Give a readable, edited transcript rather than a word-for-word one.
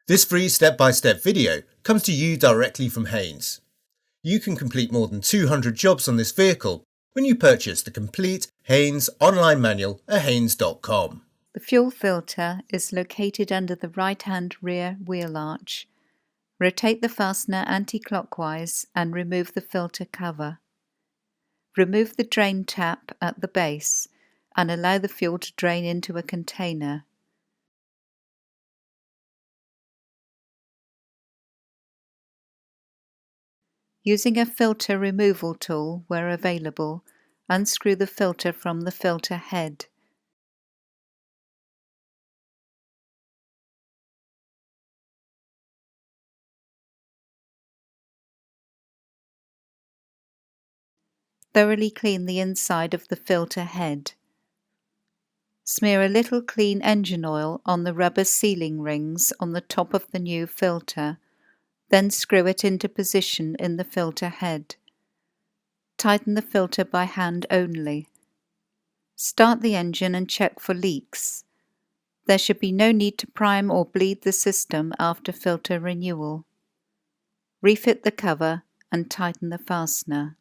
This free step-by-step video comes to you directly from Haynes. You can complete more than 200 jobs on this vehicle when you purchase the complete Haynes online manual at haynes.com. The fuel filter is located under the right-hand rear wheel arch. Rotate the fastener anti-clockwise and remove the filter cover. Remove the drain tap at the base and allow the fuel to drain into a container. Using a filter removal tool where available, unscrew the filter from the filter head. Thoroughly clean the inside of the filter head. Smear a little clean engine oil on the rubber sealing rings on the top of the new filter, then screw it into position in the filter head. Tighten the filter by hand only. Start the engine and check for leaks. There should be no need to prime or bleed the system after filter renewal. Refit the cover and tighten the fastener.